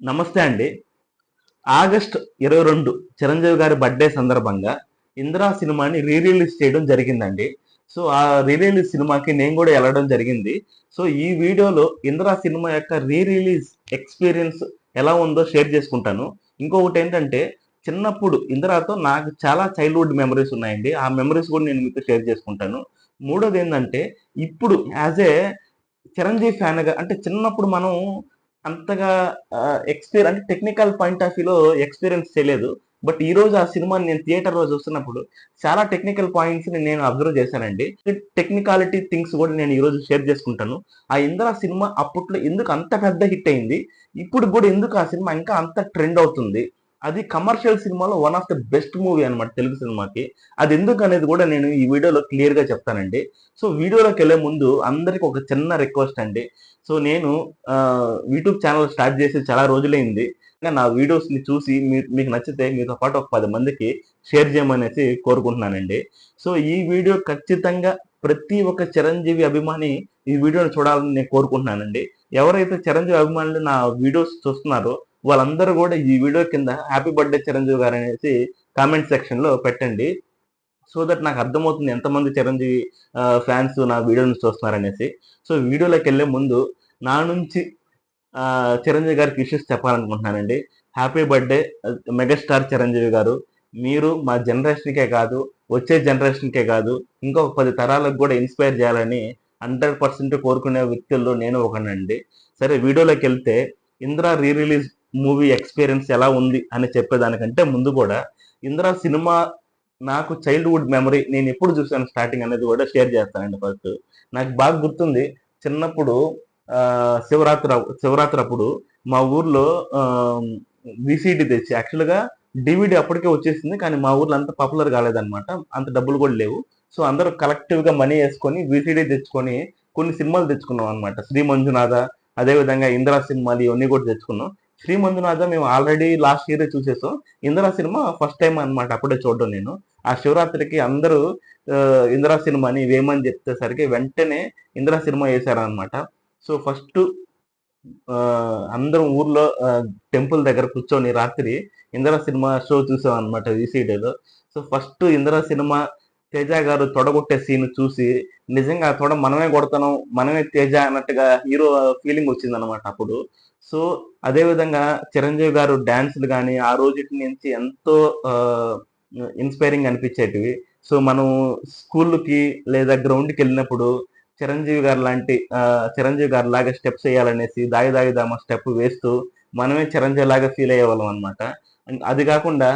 నమస్తే అండి. ఆగస్ట్ 22 చిరంజీవి గారి బర్త్‌డే సందర్భంగా 'ఇందిర' సినిమాని రిలీజ్ చేయడం జరిగిందండి. సో, ఆ రిలీజ్ సినిమాకి నేను గూడా ఎళ్ళడం జరిగింది. సో, ఈ వీడియోలో 'ఇందిర' సినిమా యొక్క రిలీజ్ ఎక్స్‌పీరియన్స్ ఎలా ఉందో షేర్ చేసుకుంటాను. ఇంకొకటేంటంటే, చిన్నప్పుడు 'ఇందిర'తో నాకు చాలా చైల్డ్‌హుడ్ మెమోరీస్ ఉన్నాయండి. ఆ మెమోరీస్ గూడా నేను మీతో షేర్ చేసుకుంటాను. మూడోదేందంటే, ఇప్పుడు యాస్ ఏ చిరంజీవి ఫ్యాన్‌గా అంటే చిన్నప్పుడు మనం అంతగా అంటే టెక్నికల్ పాయింట్ ఆఫ్ వ్యూలో ఎక్స్‌పీరియన్స్ చేయలేదు. బట్ ఈరోజు ఆ సినిమాని నేను థియేటర్‌లో చూస్తున్నప్పుడు చాలా టెక్నికల్ పాయింట్స్‌ని నేను అబ్జర్వ్ చేశానండి. టెక్నికాలిటీ థింగ్స్ కూడా నేను ఈరోజు షేర్ చేసుకుంటాను. ఆ 'ఇంద్ర' సినిమా అప్పట్లో ఎందుకు అంత పెద్ద హిట్ అయింది? ఇప్పుడు కూడా ఎందుకు ఆ సినిమా ఇంకా అంత ట్రెండ్ అవుతుంది? అది కమర్షియల్ సినిమాలో one of the best movie అన్నమాట తెలుగు సినిమాకి. అది ఎందుకనేది కూడా నేను ఈ వీడియోలో క్లియర్‌గా చెప్తానండి. సో, వీడియోలోకెళ్ళే ముందు అందరికి ఒక చిన్న రిక్వెస్ట్ అండి. సో, నేను యూట్యూబ్ ఛానల్ స్టార్ట్ చేసి చాలా రోజులైంది. నా వీడియోస్‌ని చూసి మీకు నచ్చితే మీతో పాటు ఒక 10 మందికి షేర్ చేయమనేసి కోరుకుంటున్నానండి. సో, ఈ వీడియో ఖచ్చితంగా ప్రతి ఒక్క చిరంజీవి అభిమాని ఈ వీడియోని చూడాలని నేను కోరుకుంటున్నానండి. ఎవరైతే చిరంజీవి అభిమానులు నా వీడియోస్ చూస్తున్నారో వాళ్ళందరూ కూడా ఈ వీడియో కింద హ్యాపీ బర్త్‌డే చిరంజీవి గారనేసి కామెంట్ సెక్షన్‌లో పెట్టండి. సో దట్ నాకు అర్థమవుతుంది ఎంతమంది చిరంజీవి ఫ్యాన్స్ నా వీడియోని చూస్తున్నారనేసి. సో, వీడియోలోకెళ్ళే ముందు నా నుంచి చిరంజీవి గారికి విషెస్ చెప్పాలనుకుంటున్నానండి. Happy birthday megastar Chiranjeevi garu. మీరు మా జనరేషన్‌కే కాదు, వచ్చే జనరేషన్‌కే కాదు, ఇంకొక 10 తరాలకు కూడా ఇన్‌స్పైర్ చేయాలని 100% కోరుకునే వ్యక్తుల్లో నేను ఒకడినండి. సరే వీడియోలోకెళ్తే 'ఇంద్ర' రిలీజ్ మూవీ ఎక్స్‌పీరియన్స్ ఎలా ఉంది అని చెప్పేదానికంటే ముందు కూడా 'ఇంద్ర' సినిమా నాకు చైల్డ్‌హుడ్ మెమరీ నేనెప్పుడు చూసాను స్టార్టింగ్ అనేది కూడా షేర్ చేస్తానండి ఫస్ట్. నాకు బాగా గుర్తుంది చిన్నప్పుడు శివరాత్రప్పుడు మా ఊర్లో ఆహ్, వీసీడీ తెచ్చి యాక్చువల్‌గా డీవీడీ అప్పటికే వచ్చేసింది. కానీ మా ఊర్లో అంత పాపులర్ కాలేదన్నమాట. అంత డబ్బులు కూడా లేవు. సో, అందరూ కలెక్టివ్‌గా మనీ యేసుకొని వీసీడీ తెచ్చుకొని కొన్ని సినిమాలు తెచ్చుకున్నాం అన్నమాట. 'శ్రీ మంజునాథ' అదేవిధంగా 'ఇందిర' సినిమాలు ఇవన్నీ కూడా తెచ్చుకున్నాం. 'శ్రీ మంజునాథ' మేము ఆల్రెడీ లాస్ట్ ఇయరే చూసేసాం. 'ఇందిర' సినిమా ఫస్ట్ టైమ్ అన్నమాట అప్పుడే చూడడం నేను. ఆ శివరాత్రికి అందరూ 'ఇందిర' సినిమాని వేయమని చెప్పేసరికి వెంటనే 'ఇందిర' సినిమా యేసారన్నమాట. సో, ఫస్టు అందరం ఊర్లో టెంపుల్ దగ్గర కూర్చొని రాత్రి 'ఇందిర' సినిమా షో చూసామన్నమాట వీసీడీలో. So, first 'Indra' cinema Teja garu తొడగొట్టే సీన్ చూసి నిజంగా ఆ తొడ మనమే కొడతన్నాం, మనమే తేజ అన్నట్టుగా హీరో ఫీలింగ్ వచ్చిందన్నమాట అప్పుడు. సో, అదే విధంగా చిరంజీవి గారు డాన్స్‌లు గాని, ఆ రోజుటి నుంచి ఎంతో ఆహ్, ఇన్‌స్పైరింగ్ అనిపించేటివి. సో, మనం స్కూలుకి లేదా గ్రౌండ్‌కెళ్ళినప్పుడు చిరంజీవి గారిలాగా స్టెప్స్ ఎయ్యాలనేసి 'దాయి దాయి దామ' స్టెప్ వేస్తూ మనమే చిరంజీవిలాగా ఫీల్ అయ్యేవాళ్ళం అన్నమాట. అది కాకుండా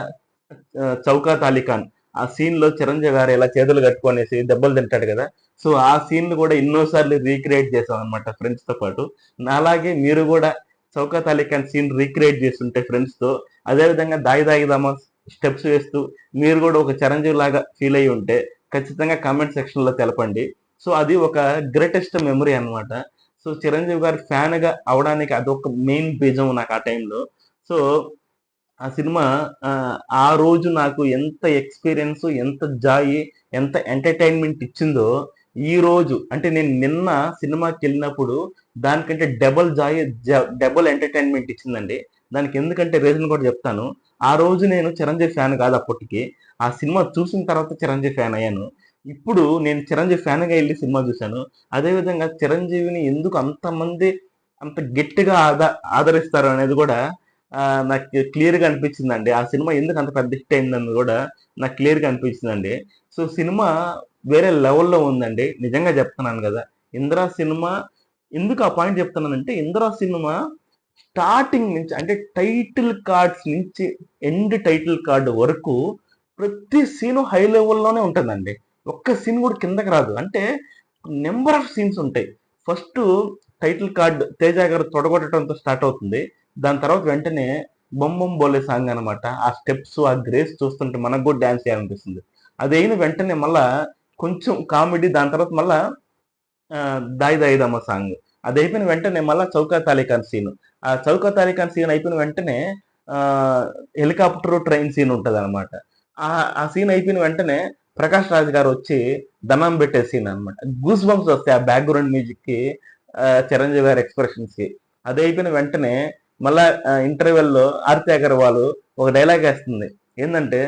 'చౌకా తాలికాన్' ఆ సీన్‌లో చిరంజీవి గారు ఇలా చేతులు కట్టుకొనేసి దెబ్బలు తింటాడు కదా! సో, ఆ సీన్‌ని కూడా ఎన్నో సార్లు రీక్రియేట్ చేసామన్నమాట ఫ్రెండ్స్‌తో పాటు. నాలాగే మీరు కూడా 'చౌకా తాలికాన్' సీన్ రీక్రియేట్ చేసుంటే ఫ్రెండ్స్‌తో అదే విధంగా 'దాయి దాయి దామ' స్టెప్స్ వేస్తూ మీరు కూడా ఒక చిరంజీవిలాగా ఫీల్ అయ్యి ఉంటే ఖచ్చితంగా కామెంట్ సెక్షన్‌లో తెలపండి. సో, అది ఒక గ్రేటెస్ట్ మెమరీ అన్నమాట. సో, చిరంజీవి గారి ఫ్యాన్‌గా అవ్వడానికి అదొక మెయిన్ బీజం నాకు ఆ టైంలో. సో, ఆ సినిమా ఆ రోజు నాకు ఎంత ఎక్స్‌పీరియన్స్, ఎంత జాయ్, ఎంత ఎంటర్‌టైన్‌మెంట్ ఇచ్చిందో, ఈ రోజు అంటే నేను నిన్న సినిమాకెళ్ళినప్పుడు దానికంటే డబుల్ జాయ్, డబుల్ ఎంటర్‌టైన్‌మెంట్ ఇచ్చిందండి. దానికి ఎందుకంటే రీజన్ కూడా చెప్తాను. ఆ రోజు నేను చిరంజీవి ఫ్యాన్ కాదు అప్పటికి. ఆ సినిమా చూసిన తర్వాత చిరంజీవి ఫ్యాన్ అయ్యాను. ఇప్పుడు నేను చిరంజీవి ఫ్యాన్‌గా ఎళ్లి సినిమా చూసాను. అదే విధంగా చిరంజీవిని ఎందుకు అంతమంది అంత గట్టిగా ఆదరిస్తారు అనేది కూడా నాకు క్లియర్‌గా అనిపించిందండి. ఆ సినిమా ఎందుకు అంత పెద్ద హిట్ అయిందని గూడా నాకు క్లియర్‌గా అనిపించిందండి. సో, సినిమా వేరే లెవెల్‌లో ఉందండి. నిజంగా చెప్తున్నాను గదా! 'ఇందిర' సినిమా ఎందుకు ఆ పాయింట్ చెప్తున్నానంటే 'ఇందిర' సినిమా స్టార్టింగ్ నుంచి అంటే టైటిల్ కార్డ్స్ నుంచి ఎండ్ టైటిల్ కార్డ్ వరకు ప్రతి సీను హై లెవెల్‌లోనే ఉంటుందండి. ఒక్క సీన్ కూడా కిందకి రాదు. అంటే నంబర్ ఆఫ్ సీన్స్ ఉంటాయి. ఫస్టు టైటిల్ కార్డ్ 'తేజ' గారు తొడగొట్టడంతో స్టార్ట్ అవుతుంది. దాని తర్వాత వెంటనే 'బొమ్ బొమ్ బోలే' సాంగ్ అనమాట. ఆ స్టెప్స్, ఆ గ్రేస్ చూస్తుంటే మనకు కూడా డాన్స్ చేయాలనిపిస్తుంది. అదయిన వెంటనే మళ్ళా కొంచెం కామెడీ దాని తర్వాత మళ్ళా 'దాయి దాయి దమ్మ' సాంగ్. అదయిపోయిన వెంటనే మళ్ళా 'చౌకా తాలికాన్' సీను. ఆ 'చౌకా తాలికాన్' సీన్ అయిపోయిన వెంటనే హెలికాప్టర్, ట్రైన్ సీన్ ఉంటదనమాట. ఆ సీన్ అయిపోయిన వెంటనే 'ప్రకాష్ రాజ్' గారొచ్చి దండం పెట్టే సీన్ అనమాట. గూస్ బంప్స్ వస్తాయి ఆ బ్యాక్‌గ్రౌండ్ మ్యూజిక్‌కి, చిరంజీవి గారి ఎక్స్‌ప్రెషన్స్‌కి. అదయిపోయిన వెంటనే మళ్ళా ఇంటర్వెల్లో ఆర్తి అగర్వాల్ ఒక డైలాగ్ వేస్తుంది. ఏంటంటే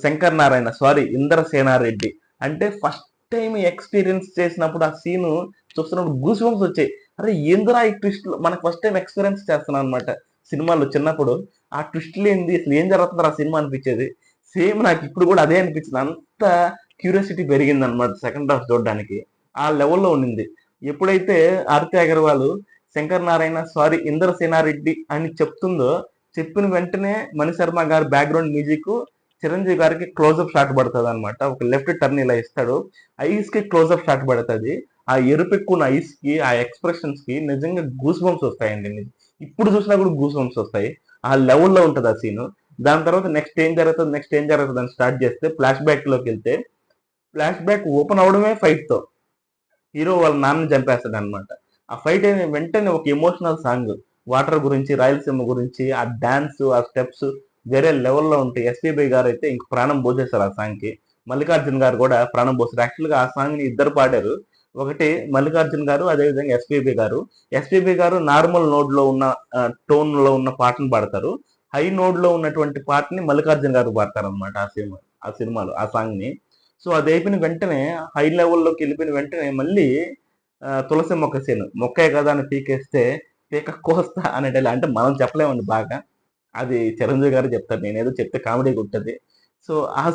శంకర్ నారాయణ సారీ ఇంద్రసేనారెడ్డి అంటే ఫస్ట్ టైం ఎక్స్పీరియన్స్ చేసినప్పుడు ఆ సీను చూస్తున్నప్పుడు గూస్ బంప్స్ వచ్చాయి. అరే ఏందిరా ఈ ట్విస్ట్, మనకు ఫస్ట్ టైం ఎక్స్పీరియన్స్ చేస్తున్నాం అనమాట సినిమాలో చిన్నప్పుడు. ఆ ట్విస్ట్లు ఏంది, అసలు ఏం జరుగుతుంది ఆ సినిమా అనిపించేది. సేమ్ నాకు ఇప్పుడు కూడా అదే అనిపించింది. అంత క్యూరియాసిటీ పెరిగింది అనమాట సెకండ్ హాఫ్ చూడడానికి. ఆ లెవెల్లో ఉండింది. ఎప్పుడైతే ఆర్తి అగర్వాల్ శంకర్ నారాయణ సారీ ఇంద్రసేనారెడ్డి అని చెప్తుందో, చెప్పిన వెంటనే మణిశర్మ గారి బ్యాక్గ్రౌండ్ మ్యూజిక్ చిరంజీవి గారికి క్లోజ్అప్ షాట్ పడుతుంది అనమాట. ఒక లెఫ్ట్ టర్న్ ఇలా ఇస్తాడు, ఐస్ కి క్లోజ్అప్ షాట్ పడుతుంది. ఆ ఎరుపెక్కున్న ఐస్ కి, ఆ ఎక్స్ప్రెషన్స్ కి నిజంగా గూస్ బంప్స్ వస్తాయండి. ఇప్పుడు చూసినా కూడా గూస్ బంప్స్ వస్తాయి. ఆ లెవెల్లో ఉంటుంది ఆ సీన్. దాని తర్వాత నెక్స్ట్ ఏం జరుగుతుంది అని స్టార్ట్ చేస్తే ఫ్లాష్ బ్యాక్ లోకి వెళ్తే, ఫ్లాష్ బ్యాక్ ఓపెన్ అవడమే ఫైట్ తో హీరో వాళ్ళ నాన్న చంపేస్తాడు అనమాట. ఆ ఫైట్ అయిన వెంటనే ఒక ఎమోషనల్ సాంగ్ వాటర్ గురించి, రాయలసీమ గురించి, ఆ డాన్స్, ఆ స్టెప్స్ వేరే లెవెల్లో ఉంటాయి. ఎస్పీబీ గారు అయితే ఇంక ప్రాణం పోసేస్తారు ఆ సాంగ్ కి. మల్లికార్జున్ గారు కూడా ప్రాణం పోస్తారు. యాక్చువల్ గా ఆ సాంగ్ ని ఇద్దరు పాడారు. ఒకటి మల్లికార్జున్ గారు, అదేవిధంగా ఎస్పీబీ గారు. ఎస్పీబీ గారు నార్మల్ నోడ్ లో ఉన్న టోన్ లో ఉన్న పాటను పాడతారు. హై నోడ్ లో ఉన్నటువంటి పాటని మల్లికార్జున్ గారు పాడతారు అనమాట ఆ సినిమాలో ఆ సాంగ్ ని. సో అది అయిపోయిన వెంటనే హై లెవెల్లోకి వెళ్ళిపోయిన వెంటనే మళ్ళీ తులసి మొక్క సీన్, మొక్కే కదా అని పీకేస్తే పీక కోస్తా అనే డైలాగ్ అంటే మనం చెప్పలేమండి బాగా. అది చిరంజీవి గారు చెప్తారు, నేనేదో చెప్తే కామెడీ ఉంటుంది. సో ఆ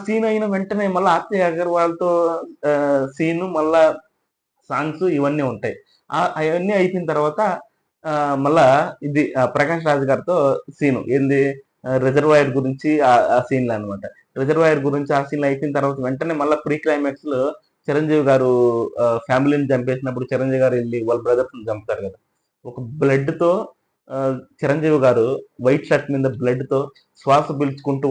సీన్ అయిన వెంటనే మళ్ళీ ఆర్తి అగర్వాల్తో సీను, మళ్ళా సాంగ్స్ ఇవన్నీ ఉంటాయి. అవన్నీ అయిపోయిన తర్వాత మళ్ళా ఇది ప్రకాష్ రాజ్ గారితో సీను ఏంది, రిజర్వాయర్ గురించి ఆ సీన్లు అనమాట. రిజర్వాయర్ గురించి ఆ సీన్లు అయిపోయిన తర్వాత వెంటనే మళ్ళీ ప్రీ క్లైమాక్స్ లో చిరంజీవి గారు ఫ్యామిలీని చంపేసినప్పుడు చిరంజీవి గారు వెళ్ళి వాళ్ళ బ్రదర్స్ ని చంపుతారు కదా. ఒక బ్లడ్ తో ఆ, చిరంజీవి గారు వైట్ షర్ట్ మీద బ్లడ్ తో శ్వాస పీల్చుకుంటూ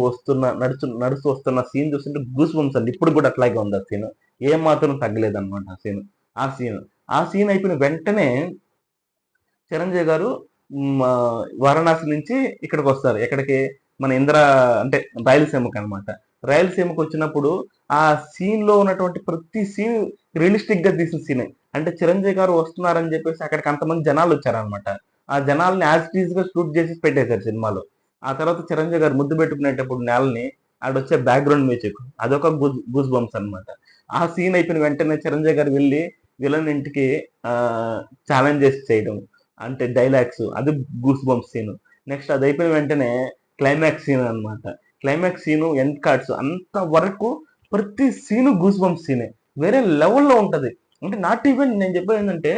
నడుస్తూ వస్తున్న సీన్ చూస్తుంటే గూస్ బంప్స్ అండి. ఇప్పుడు కూడా అట్లాగే ఉంది ఆ సీన్. ఏం మాత్రం తగ్గలేదు అనమాట ఆ సీన్. ఆ సీన్ ఆ సీన్ అయిపోయిన వెంటనే చిరంజీవి గారు వారణాసి నుంచి ఇక్కడికి వస్తారు. ఎక్కడికి, మన ఇంద్ర అంటే రాయలసీమకి అనమాట. రాయలసీమకి వచ్చినప్పుడు ఆ సీన్ లో ఉన్నటువంటి ప్రతి సీన్ రియలిస్టిక్ గా తీసిన సీనే. అంటే చిరంజీవి గారు వస్తున్నారని చెప్పేసి అక్కడికి అంతమంది జనాలు వచ్చారనమాట. ఆ జనాల్ని యాజ్ టీజ్ గా షూట్ చేసి పెట్టేశారు సినిమాలో. ఆ తర్వాత చిరంజీవి గారు ముద్దు పెట్టుకునేటప్పుడు నేలని ఆడొచ్చే బ్యాక్గ్రౌండ్ మ్యూజిక్ అదొక గూస్ బంప్స్ అనమాట. ఆ సీన్ అయిపోయిన వెంటనే చిరంజీవి గారు వెళ్ళి విలన్ ఇంటికి ఆ ఛాలెంజెస్ చేయడం, అంటే డైలాగ్స్, అది గూస్ బంప్ సీన్. నెక్స్ట్ అది అయిపోయిన వెంటనే క్లైమాక్స్ సీన్ అనమాట. క్లైమాక్స్ సీను, ఎండ్ కార్డ్స్ అంత వరకు ప్రతి సీను గూస్ బంప్ సీనే. వేరే లెవెల్లో ఉంటది. అంటే నాట్ ఈవెన్, నేను చెప్పేది ఏంటంటే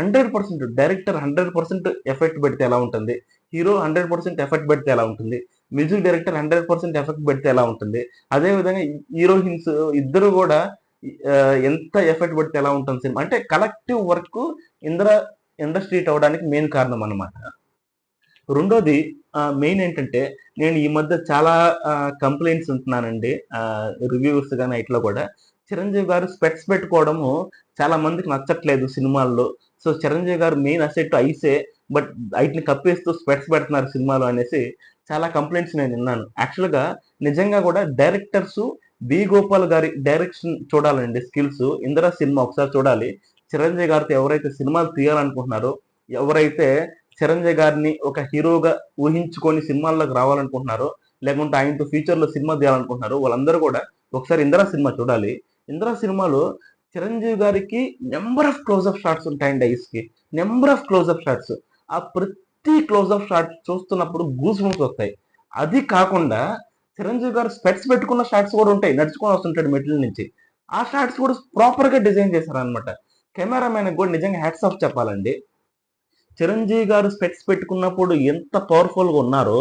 100% డైరెక్టర్ 100% ఎఫెక్ట్ పెడితే ఎలా ఉంటుంది, హీరో 100% ఎఫెక్ట్ పెడితే ఎలా ఉంటుంది, మ్యూజిక్ డైరెక్టర్ 100% ఎఫెక్ట్ పెడితే ఎలా ఉంటుంది, అదే విధంగా హీరోయిన్స్ ఇద్దరు కూడా ఆ, ఎంత ఎఫెక్ట్ పెడితే ఎలా ఉంటుంది సినిమా. అంటే కలెక్టివ్ వర్క్ ఇంద్ర ఇండస్ట్రీ అవడానికి మెయిన్ కారణం అన్నమాట. రెండోది మెయిన్ ఏంటంటే, నేను ఈ మధ్య చాలా కంప్లైంట్స్ ఉంటున్నానండి రివ్యూస్ కానీ ఇట్లా కూడా. చిరంజీవి గారు స్పెట్స్ పెట్టుకోవడము చాలా మందికి నచ్చట్లేదు సినిమాల్లో. సో చిరంజీవి గారు మెయిన్ అసెట్ ఐసే, బట్ వాటిని కప్పేస్తూ స్పెట్స్ పెడుతున్నారు సినిమాలో అనేసి చాలా కంప్లైంట్స్ నేను విన్నాను. యాక్చువల్గా నిజంగా కూడా డైరెక్టర్స్ బి గోపాల్ గారి డైరెక్షన్ చూడాలండి, స్కిల్స్. ఇందిరా సినిమా ఒకసారి చూడాలి. చిరంజీవి గారితో ఎవరైతే సినిమాలు తీయాలనుకుంటున్నారో, ఎవరైతే చిరంజీవి గారిని ఒక హీరోగా ఊహించుకొని సినిమాల్లోకి రావాలనుకుంటున్నారో, లేకుంటే ఆయనతో ఫ్యూచర్ లో సినిమా తీయాలనుకుంటున్నారో, వాళ్ళందరూ కూడా ఒకసారి ఇందిరా సినిమా చూడాలి. ఇందిరా సినిమాలో చిరంజీవి గారికి నెంబర్ ఆఫ్ క్లోజ్అప్ షాట్స్ ఉంటాయండి ఐస్ కి. Number of close up shots. ఆ ప్రతి క్లోజ్అప్ షాట్ చూస్తున్నప్పుడు గూస్ బంప్స్ వస్తాయి. అది కాకుండా చిరంజీవి గారు స్పెట్స్ పెట్టుకున్న షాట్స్ కూడా ఉంటాయి, నడుచుకొని వస్తుంటాడు మెట్ల నుంచి. ఆ షాట్స్ కూడా ప్రాపర్ గా డిజైన్ చేశారు అనమాట. కెమెరామెన్ కూడా నిజంగా హ్యాట్స్ ఆఫ్ చెప్పాలండి. చిరంజీవి గారు స్పెట్స్ పెట్టుకున్నప్పుడు ఎంత పవర్ఫుల్ గా ఉన్నారో,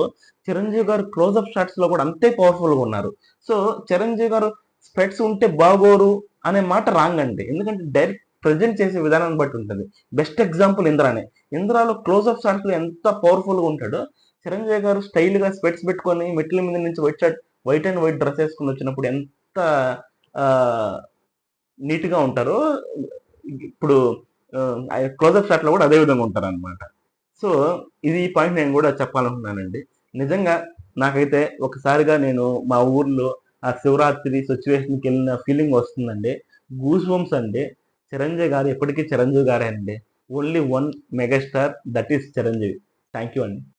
చిరంజీవి గారు క్లోజ్అప్ షాట్స్ లో కూడా అంతే పవర్ఫుల్ గా ఉన్నారు. సో చిరంజీవి గారు స్పెట్స్ ఉంటే బాగోరు అనే మాట రాంగ్ అండి. ఎందుకంటే డైరెక్ట్ ప్రజెంట్ చేసే విధానాన్ని బట్టి ఉంటుంది. బెస్ట్ ఎగ్జాంపుల్ ఇంద్రానే. ఇంద్రాలో క్లోజ్అప్ షాట్స్ లో ఎంత పవర్ఫుల్ గా ఉంటాడో, చిరంజీవి గారు స్టైల్ గా స్పెట్స్ పెట్టుకొని మెట్ల మీద నుంచి వైట్ అండ్ వైట్ డ్రెస్ వేసుకుని వచ్చినప్పుడు ఎంత నీట్ గా ఉంటారో, ఇప్పుడు క్లోజ్అప్ షాట్ లో కూడా అదే విధంగా ఉంటారు అనమాట. సో ఇది ఈ పాయింట్ నేను కూడా చెప్పాలనుకున్నానండి. నిజంగా నాకైతే ఒకసారిగా నేను మా ఊర్లో ఆ శివరాత్రి సిచ్యువేషన్కి వెళ్ళిన ఫీలింగ్ వస్తుందండి. గూస్ బంప్స్ అండి. చిరంజీవి గారు ఎప్పటికీ చిరంజీవి గారే అండి. Only one megastar, that is Chiranjeevi. Thank you అండి.